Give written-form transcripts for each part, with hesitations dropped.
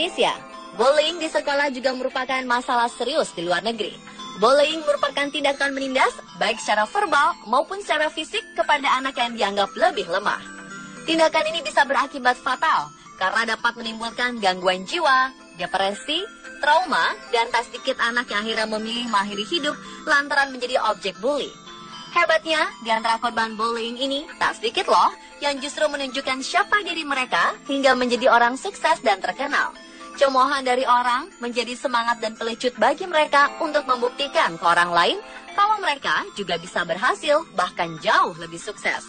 Indonesia. Bullying di sekolah juga merupakan masalah serius di luar negeri. Bullying merupakan tindakan menindas, baik secara verbal maupun secara fisik kepada anak yang dianggap lebih lemah. Tindakan ini bisa berakibat fatal, karena dapat menimbulkan gangguan jiwa, depresi, trauma, dan tak sedikit anak yang akhirnya memilih mengakhiri hidup lantaran menjadi objek bully. Hebatnya, di antara korban bullying ini, tak sedikit loh yang justru menunjukkan siapa diri mereka hingga menjadi orang sukses dan terkenal. Cemoohan dari orang menjadi semangat dan pelecut bagi mereka untuk membuktikan ke orang lain kalau mereka juga bisa berhasil, bahkan jauh lebih sukses.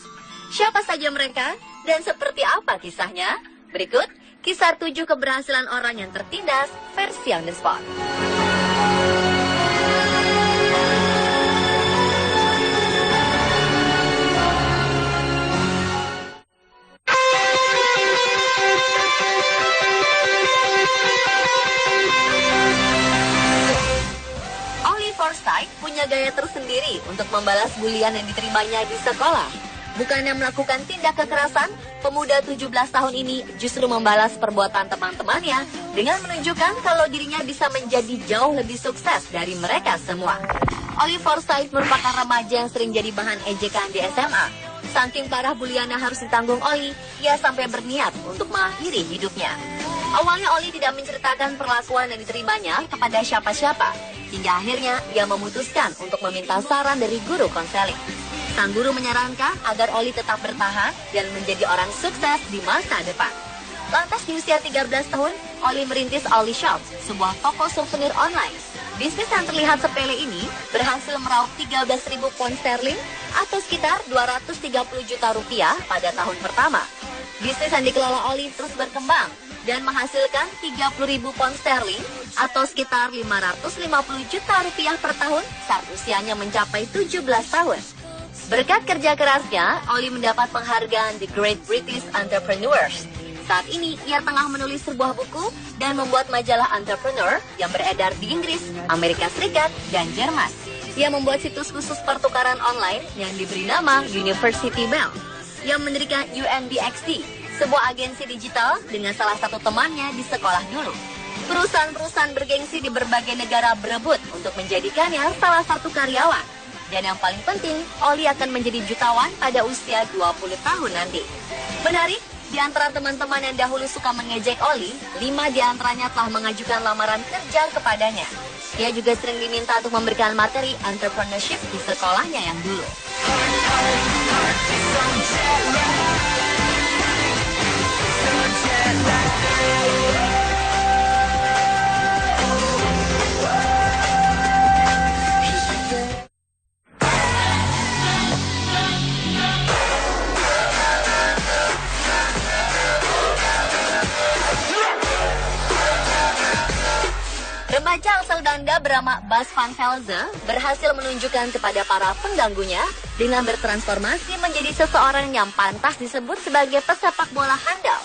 Siapa saja mereka dan seperti apa kisahnya? Berikut kisah 7 keberhasilan orang yang tertindas versi on the spot. Punya gaya tersendiri untuk membalas bulian yang diterimanya di sekolah. Bukannya melakukan tindak kekerasan, pemuda 17 tahun ini justru membalas perbuatan teman-temannya dengan menunjukkan kalau dirinya bisa menjadi jauh lebih sukses dari mereka semua. Oli Forsyth merupakan remaja yang sering jadi bahan ejekan di SMA. Saking parah bulian yang harus ditanggung Oli, ia sampai berniat untuk mengakhiri hidupnya. Awalnya Oli tidak menceritakan perlakuan yang diterimanya kepada siapa-siapa, hingga akhirnya ia memutuskan untuk meminta saran dari guru konseling. Sang guru menyarankan agar Oli tetap bertahan dan menjadi orang sukses di masa depan. Lantas di usia 13 tahun, Oli merintis Oli Shop, sebuah toko souvenir online. Bisnis yang terlihat sepele ini berhasil meraup 13.000 pound sterling atau sekitar 230 juta rupiah pada tahun pertama. Bisnis yang dikelola Oli terus berkembang dan menghasilkan 30.000 pound sterling atau sekitar 550 juta rupiah per tahun saat usianya mencapai 17 tahun. Berkat kerja kerasnya, Oli mendapat penghargaan The Great British Entrepreneurs. Saat ini, ia tengah menulis sebuah buku dan membuat majalah entrepreneur yang beredar di Inggris, Amerika Serikat, dan Jerman. Ia membuat situs khusus pertukaran online yang diberi nama University Bank, yang mendirikan UNBXT, sebuah agensi digital dengan salah satu temannya di sekolah dulu. Perusahaan-perusahaan bergengsi di berbagai negara berebut untuk menjadikannya salah satu karyawan. Dan yang paling penting, Oli akan menjadi jutawan pada usia 20 tahun nanti. Menarik, di antara teman-teman yang dahulu suka mengejek Oli, 5 di antaranya telah mengajukan lamaran kerja kepadanya. Ia juga sering diminta untuk memberikan materi entrepreneurship di sekolahnya yang dulu. Remaja asal Belanda bernama Bas van Velze berhasil menunjukkan kepada para pengganggunya dengan bertransformasi menjadi seseorang yang pantas disebut sebagai pesepak bola handal.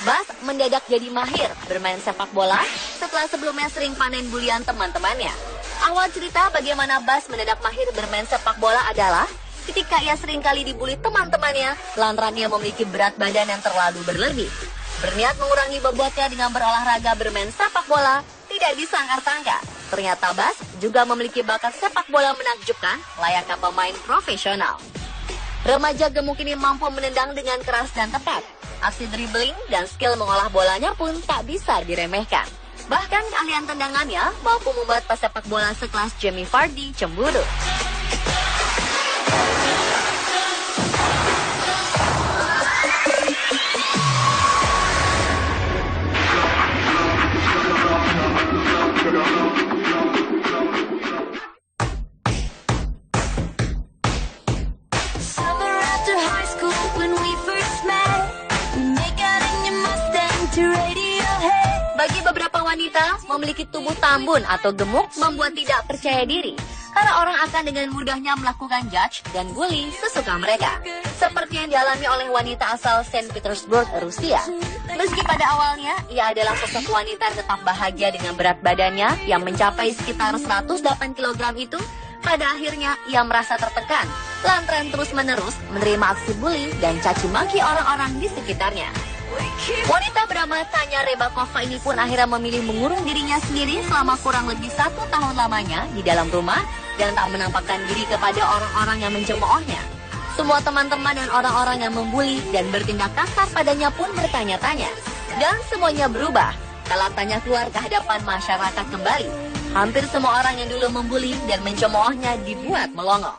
Bas mendadak jadi mahir bermain sepak bola setelah sebelumnya sering panen bulian teman-temannya. Awal cerita bagaimana Bas mendadak mahir bermain sepak bola adalah ketika ia sering kali dibully teman-temannya lantaran ia memiliki berat badan yang terlalu berlebih. Berniat mengurangi bobotnya dengan berolahraga bermain sepak bola, tidak disangka-sangka. Ternyata Bas juga memiliki bakat sepak bola menakjubkan layaknya pemain profesional. Remaja gemuk ini mampu menendang dengan keras dan tepat. Aksi dribbling dan skill mengolah bolanya pun tak bisa diremehkan. Bahkan keahlian tendangannya mampu membuat pesepak bola sekelas Jamie Vardy cemburu. Bagi beberapa wanita, memiliki tubuh tambun atau gemuk membuat tidak percaya diri. Karena orang akan dengan mudahnya melakukan judge dan bully sesuka mereka. Seperti yang dialami oleh wanita asal Saint Petersburg, Rusia. Meski pada awalnya, ia adalah sosok wanita yang tetap bahagia dengan berat badannya yang mencapai sekitar 108 kg itu, pada akhirnya ia merasa tertekan lantaran terus-menerus menerima aksi bully dan caci maki orang-orang di sekitarnya. Wanita bernama Tanya Rebakova ini pun akhirnya memilih mengurung dirinya sendiri selama kurang lebih 1 tahun lamanya di dalam rumah dan tak menampakkan diri kepada orang-orang yang mencemoohnya. Semua teman-teman dan orang-orang yang membuli dan bertindak kasar padanya pun bertanya-tanya. Dan semuanya berubah kala Tanya keluar ke hadapan masyarakat kembali. Hampir semua orang yang dulu membuli dan mencemoohnya dibuat melongo.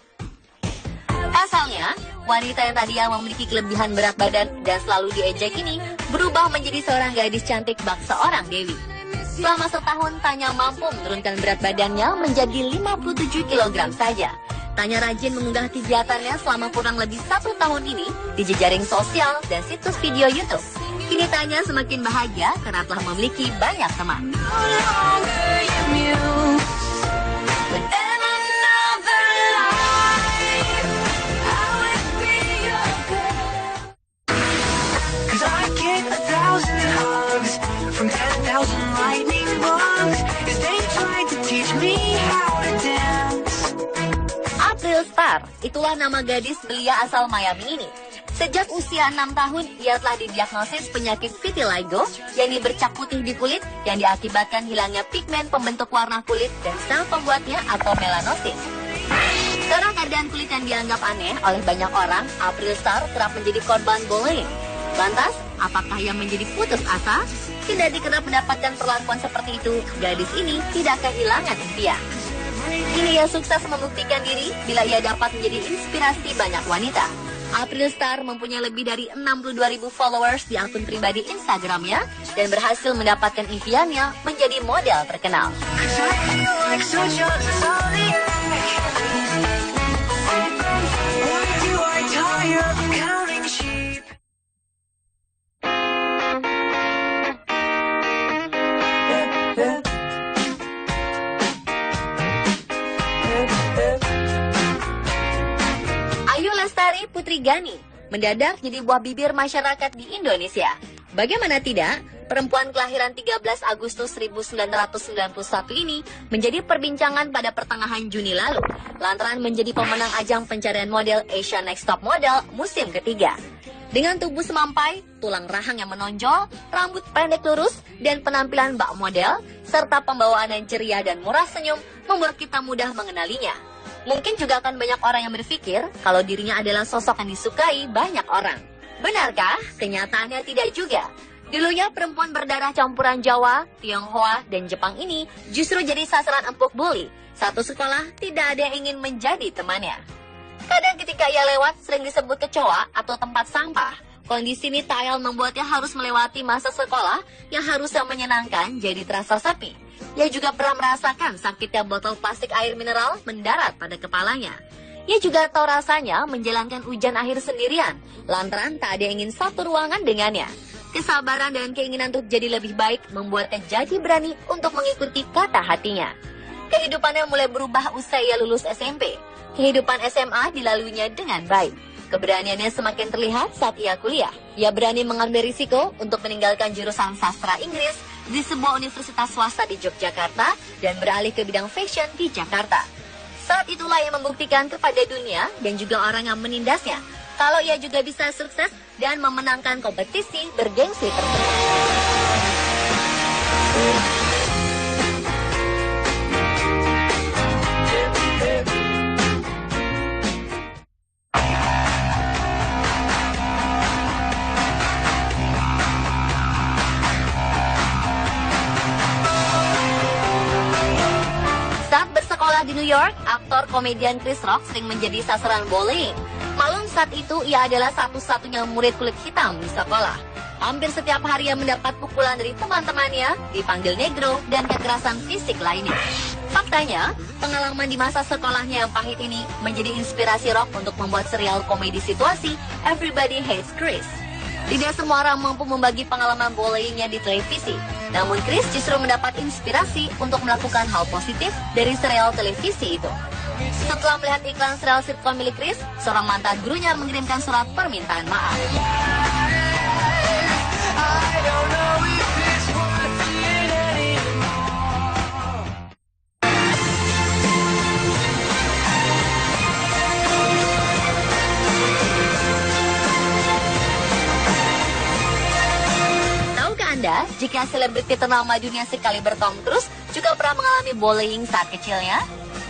Pasalnya, wanita yang tadinya memiliki kelebihan berat badan dan selalu diejek ini berubah menjadi seorang gadis cantik bak seorang dewi. Selama setahun, Tanya mampu menurunkan berat badannya menjadi 57 kg saja. Tanya rajin mengunggah kegiatannya selama kurang lebih 1 tahun ini di jejaring sosial dan situs video YouTube. Kini Tanya semakin bahagia karena telah memiliki banyak teman. April Star, itulah nama gadis belia asal Miami ini. Sejak usia 6 tahun, ia telah didiagnosis penyakit vitiligo, yakni bercak putih di kulit yang diakibatkan hilangnya pigmen pembentuk warna kulit dan sel pembuatnya atau melanosis. Karena keadaan kulit yang dianggap aneh oleh banyak orang, April Star kerap menjadi korban bullying. Lantas, apakah ia menjadi putus asa? Tidak dikenal mendapatkan perlakuan seperti itu, gadis ini tidak kehilangan impian. Kini ia sukses membuktikan diri bila ia dapat menjadi inspirasi banyak wanita. April Star mempunyai lebih dari 62.000 followers di akun pribadi Instagramnya dan berhasil mendapatkan impiannya menjadi model terkenal. Putri Gani mendadak jadi buah bibir masyarakat di Indonesia. Bagaimana tidak, perempuan kelahiran 13 Agustus 1991 ini menjadi perbincangan pada pertengahan Juni lalu, lantaran menjadi pemenang ajang pencarian model Asia Next Top Model musim ketiga. Dengan tubuh semampai, tulang rahang yang menonjol, rambut pendek lurus, dan penampilan bak model, serta pembawaan yang ceria dan murah senyum membuat kita mudah mengenalinya. Mungkin juga akan banyak orang yang berpikir kalau dirinya adalah sosok yang disukai banyak orang. Benarkah? Kenyataannya tidak juga. Dulunya perempuan berdarah campuran Jawa, Tionghoa, dan Jepang ini justru jadi sasaran empuk bully. Satu sekolah tidak ada yang ingin menjadi temannya. Kadang ketika ia lewat sering disebut kecoa atau tempat sampah. Kondisi ini tak ayal membuatnya harus melewati masa sekolah yang harusnya menyenangkan jadi terasa sepi. Ia juga pernah merasakan sakitnya botol plastik air mineral mendarat pada kepalanya. Ia juga tahu rasanya menjalankan ujian akhir sendirian, lantaran tak ada yang ingin satu ruangan dengannya. Kesabaran dan keinginan untuk jadi lebih baik membuatnya jadi berani untuk mengikuti kata hatinya. Kehidupannya mulai berubah usai ia lulus SMP. Kehidupan SMA dilaluinya dengan baik. Keberaniannya semakin terlihat saat ia kuliah. Ia berani mengambil risiko untuk meninggalkan jurusan sastra Inggris di sebuah universitas swasta di Yogyakarta dan beralih ke bidang fashion di Jakarta. Saat itulah ia membuktikan kepada dunia dan juga orang yang menindasnya kalau ia juga bisa sukses dan memenangkan kompetisi bergengsi tersebut. Di New York, aktor komedian Chris Rock sering menjadi sasaran bullying. Malum saat itu ia adalah satu-satunya murid kulit hitam di sekolah. Hampir setiap hari ia mendapat pukulan dari teman-temannya, dipanggil negro, dan kekerasan fisik lainnya. Faktanya, pengalaman di masa sekolahnya yang pahit ini menjadi inspirasi Rock untuk membuat serial komedi situasi Everybody Hates Chris. Tidak semua orang mampu membagi pengalaman bullyingnya di televisi. Namun Chris justru mendapat inspirasi untuk melakukan hal positif dari serial televisi itu. Setelah melihat iklan serial sitcom milik Chris, seorang mantan gurunya mengirimkan surat permintaan maaf. ya, jika selebriti ternama dunia sekaliber Tom Cruise juga pernah mengalami bullying saat kecilnya?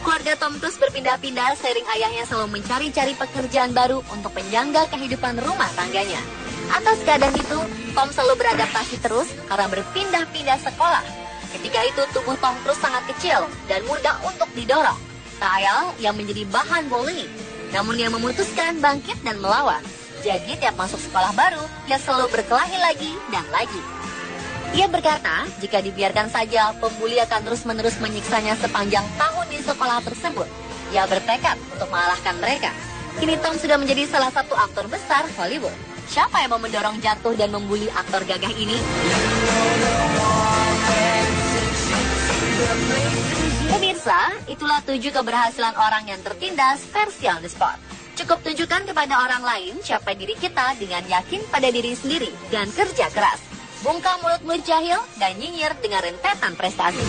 Keluarga Tom Cruise berpindah-pindah seiring ayahnya selalu mencari-cari pekerjaan baru untuk menjanggal kehidupan rumah tangganya. Atas keadaan itu, Tom selalu beradaptasi terus karena berpindah-pindah sekolah. Ketika itu tubuh Tom Cruise sangat kecil dan mudah untuk didorong. Tak ayal yang menjadi bahan bullying. Namun dia memutuskan bangkit dan melawan. Jadi tiap masuk sekolah baru, dia selalu berkelahi lagi dan lagi. Ia berkata, jika dibiarkan saja, pembuli akan terus-menerus menyiksanya sepanjang tahun di sekolah tersebut. Ia bertekad untuk mengalahkan mereka. Kini Tom sudah menjadi salah satu aktor besar Hollywood. Siapa yang mau mendorong jatuh dan membuli aktor gagah ini? Pemirsa, itulah 7 keberhasilan orang yang tertindas versi on the spot. Cukup tunjukkan kepada orang lain siapa diri kita dengan yakin pada diri sendiri dan kerja keras. Bungkam mulut-mulut jahil dan nyinyir dengan rentetan prestasi.